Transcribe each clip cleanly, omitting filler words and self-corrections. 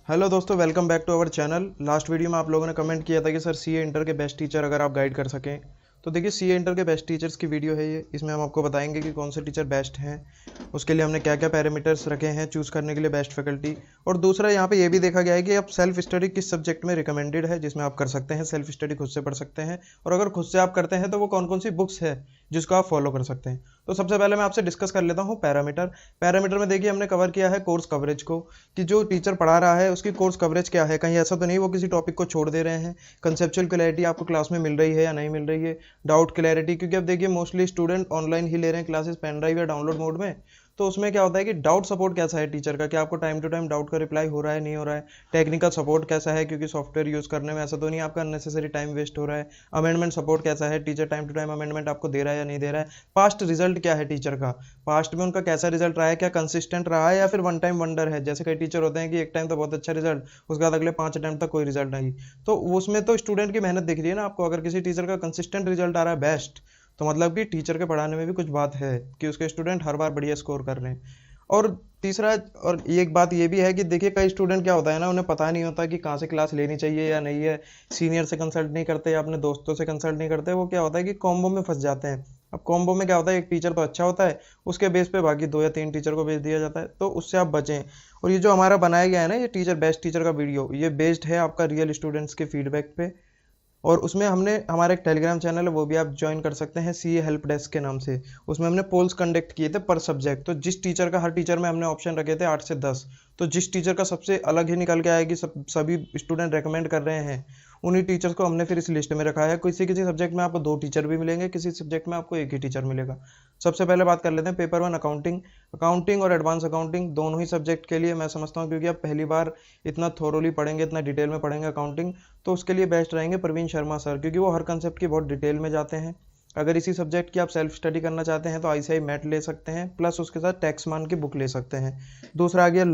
Hello दोस्तों, welcome back to our channel. Last video में आप लोगों ने कमेंट किया था कि सर सीए इंटर के बेस्ट टीचर अगर आप गाइड कर सकें। तो देखिए, सीए इंटर के बेस्ट टीचर्स की वीडियो है ये। इसमें हम आपको बताएंगे कि कौन से टीचर बेस्ट हैं, उसके लिए हमने क्या क्या पैरामीटर्स रखे हैं चूज़ करने के लिए बेस्ट फैकल्टी। और दूसरा यहाँ पे ये भी देखा गया है कि आप सेल्फ स्टडी किस सब्जेक्ट में रिकमेंडेड है, जिसमें आप कर सकते हैं सेल्फ स्टडी, खुद से पढ़ सकते हैं। और अगर खुद से आप करते हैं तो वो कौन कौन सी बुक्स है जिसको आप फॉलो कर सकते हैं। तो सबसे पहले मैं आपसे डिस्कस कर लेता हूँ पैरामीटर में देखिए, हमने कवर किया है कोर्स कवरेज को, कि जो टीचर पढ़ा रहा है उसकी कोर्स कवरेज क्या है। कहीं ऐसा तो नहीं वो किसी टॉपिक को छोड़ दे रहे हैं। कंसेप्चुअल क्लैरिटी आपको क्लास में मिल रही है या नहीं मिल रही है। डाउट क्लैरिटी, क्योंकि अब देखिए मोस्टली स्टूडेंट ऑनलाइन ही ले रहे हैं क्लासेस, पेन ड्राइव या डाउनलोड मोड में। तो उसमें क्या होता है कि डाउट सपोर्ट कैसा है टीचर का, कि आपको टाइम टू टाइम डाउट का रिप्लाई हो रहा है नहीं हो रहा है। टेक्निकल सपोर्ट कैसा है, क्योंकि सॉफ्टवेयर यूज़ करने में ऐसा तो नहीं आपका अननेसेसरी टाइम वेस्ट हो रहा है। अमेंडमेंट सपोर्ट कैसा है, teacher time to time amendment आपको दे रहा है या नहीं दे रहा है। पास्ट रिजल्ट क्या है टीचर का, पास्ट में उनका कैसा रिजल्ट रहा है, क्या कंसिस्टेंट रहा है या फिर वन टाइम वंडर है। जैसे कई टीचर होते हैं कि एक टाइम तो बहुत अच्छा रिजल्ट, उसके बाद अगले 5 अटेम्प्ट तक कोई रिजल्ट नहीं। तो उसमें तो स्टूडेंट की मेहनत दिख रही है ना आपको। अगर किसी टीचर का कंसिस्टेंट रिजल्ट आ रहा है बेस्ट, तो मतलब कि टीचर के पढ़ाने में भी कुछ बात है कि उसके स्टूडेंट हर बार बढ़िया स्कोर कर रहे हैं। और तीसरा, और एक बात ये भी है कि देखिए कई स्टूडेंट क्या होता है ना, उन्हें पता नहीं होता कि कहाँ से क्लास लेनी चाहिए या नहीं है। सीनियर से कंसल्ट नहीं करते या अपने दोस्तों से कंसल्ट नहीं करते। वो क्या होता है कि कॉम्बो में फंस जाते हैं। अब कॉम्बो में क्या होता है, एक टीचर तो अच्छा होता है, उसके बेस पे बाकी 2 या 3 टीचर को भेज दिया जाता है। तो उससे आप बचें। और ये जो हमारा बनाया गया है ना, ये टीचर बेस्ट टीचर का वीडियो, ये बेस्ड है आपका रियल स्टूडेंट्स के फीडबैक पे। और उसमें हमने हमारा एक टेलीग्राम चैनल है, वो भी आप ज्वाइन कर सकते हैं सीए हेल्प डेस्क के नाम से। उसमें हमने पोल्स कंडक्ट किए थे पर सब्जेक्ट। तो जिस टीचर का, हर टीचर में हमने ऑप्शन रखे थे 8 से 10। तो जिस टीचर का सबसे अलग ही निकल के आया कि सभी स्टूडेंट रेकमेंड कर रहे हैं, उन्हीं टीचर्स को हमने फिर इस लिस्ट में रखा है। किसी किसी सब्जेक्ट में आपको 2 टीचर भी मिलेंगे, किसी सब्जेक्ट में आपको एक ही टीचर मिलेगा। सबसे पहले बात कर लेते हैं पेपर 1 अकाउंटिंग और एडवांस अकाउंटिंग दोनों ही सब्जेक्ट के लिए मैं समझता हूँ, क्योंकि आप पहली बार इतना थोरोली पढ़ेंगे, इतना डिटेल में पढ़ेंगे अकाउंटिंग, तो उसके लिए बेस्ट रहेंगे प्रवीण शर्मा सर, क्योंकि वो हर कंसेप्ट की बहुत डिटेल में जाते हैं। अगर इसी सब्जेक्ट की आप सेल्फ स्टडी करना चाहते हैं तो आईसीआई मैट ले सकते हैं, प्लस उसके साथ टैक्स मान की बुक ले सकते हैं। दूसरा आ गया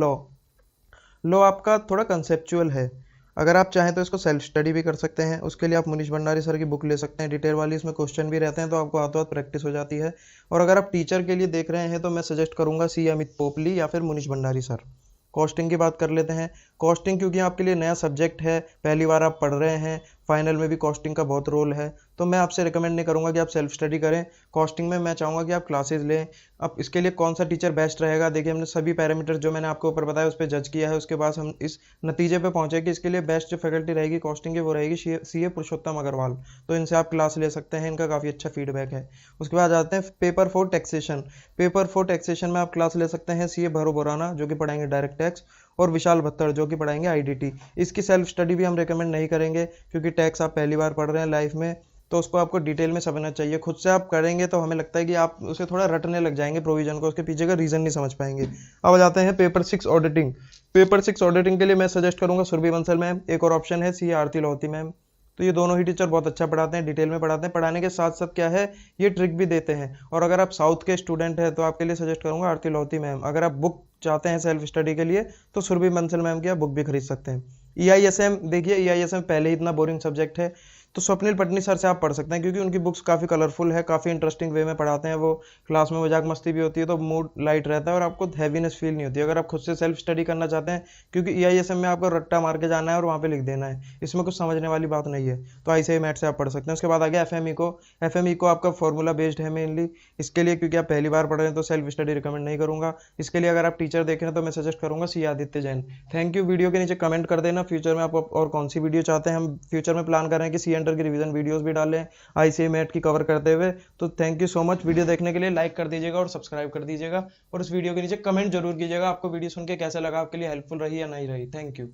लॉ आपका थोड़ा कंसेप्चुअल है। अगर आप चाहें तो इसको सेल्फ स्टडी भी कर सकते हैं। उसके लिए आप मुनीश भंडारी सर की बुक ले सकते हैं, डिटेल वाली। इसमें क्वेश्चन भी रहते हैं, तो आपको हाथों हाथ प्रैक्टिस हो जाती है। और अगर आप टीचर के लिए देख रहे हैं तो मैं सजेस्ट करूंगा सी अमित पोपली या फिर मुनीश भंडारी सर। कॉस्टिंग की बात कर लेते हैं। कॉस्टिंग क्योंकि आपके लिए नया सब्जेक्ट है, पहली बार आप पढ़ रहे हैं, फाइनल में भी कॉस्टिंग का बहुत रोल है। तो मैं आपसे रिकमेंड नहीं करूंगा कि आप सेल्फ स्टडी करें। कॉस्टिंग में मैं चाहूँगा कि आप क्लासेस लें। अब इसके लिए कौन सा टीचर बेस्ट रहेगा, देखिए हमने सभी पैरामीटर जो मैंने आपको ऊपर बताया उस पर जज किया है। उसके बाद हम इस नतीजे पे पहुंचे कि इसके लिए बेस्ट जो फैकल्टी रहेगी कॉस्टिंग की, वो रहेगी सीए पुरुषोत्तम अग्रवाल। तो इनसे आप क्लास ले सकते हैं, इनका काफ़ी अच्छा फीडबैक है। उसके बाद आते हैं पेपर 4 टैक्सेशन में आप क्लास ले सकते हैं सीए भरो बोराना, जो कि पढ़ाएंगे डायरेक्ट टैक्स, और विशाल भत्तड़, जो कि पढ़ाएंगे आईडीटी। इसकी सेल्फ स्टडी भी हम रेकमेंड नहीं करेंगे, क्योंकि टैक्स आप पहली बार पढ़ रहे हैं लाइफ में, तो उसको आपको डिटेल में समझना चाहिए। खुद से आप करेंगे तो हमें लगता है कि आप उसे थोड़ा रटने लग जाएंगे, प्रोविजन को, उसके पीछे का रीजन नहीं समझ पाएंगे। अब आ जाते हैं पेपर 6 ऑडिटिंग के लिए मैं सजेस्ट करूंगा सुरभि बंसल मैम। एक और ऑप्शन है सी आरती लोहती मैम। तो ये दोनों ही टीचर बहुत अच्छा पढ़ाते हैं, डिटेल में पढ़ाते हैं। पढ़ाने के साथ साथ क्या है, ये ट्रिक भी देते हैं। और अगर आप साउथ के स्टूडेंट हैं तो आपके लिए सजेस्ट करूंगा आरती लोहती मैम। अगर आप बुक चाहते हैं सेल्फ स्टडी के लिए तो सुरभि बंसल मैम की आप बुक भी खरीद सकते हैं। ईआईएसएम देखिए, ईआईएसएम पहले ही इतना बोरिंग सब्जेक्ट है, तो स्वप्निल पटनी सर से आप पढ़ सकते हैं, क्योंकि उनकी बुक्स काफ़ी कलरफुल है, काफ़ी इंटरेस्टिंग वे में पढ़ाते हैं। वो क्लास में मजाक मस्ती भी होती है, तो मूड लाइट रहता है और आपको हैवीनेस फील नहीं होती। अगर आप खुद से सेल्फ स्टडी करना चाहते हैं, क्योंकि ईआईएसएम में आपको रट्टा मार के जाना है और वहाँ पे लिख देना है, इसमें कुछ समझने वाली बात नहीं है, तो आईसीआई मैट से आप पढ़ सकते हैं। उसके बाद आ गया एफएमई को आपका फॉर्मूला बेस्ड है मेनली। इसके लिए क्योंकि आप पहली बार पढ़ रहे हैं तो सेल्फ स्टडी रिकमेंड नहीं करूँगा। इसके लिए अगर आप टीचर देख रहे हैं तो मैं सजेस्ट करूँगा C Aditya Jain. Thank you. Video के नीचे कमेंट कर देना फ्यूचर में आप और कौन सी वीडियो चाहते हैं। हम फ्यूचर में प्लान कर रहे हैं कि सी एंटर की रिवीजन वीडियोस भी डालें आईसीआई मैट की कवर करते हुए। तो thank you so much. Video देखने के लिए लाइक कर दीजिएगा और सब्सक्राइब कर दीजिएगा, और इस वीडियो के नीचे कमेंट जरूर कीजिएगा आपको वीडियो सुन के कैसा लगा, आपके लिए हेल्पफुल रही या नहीं रही। Thank you.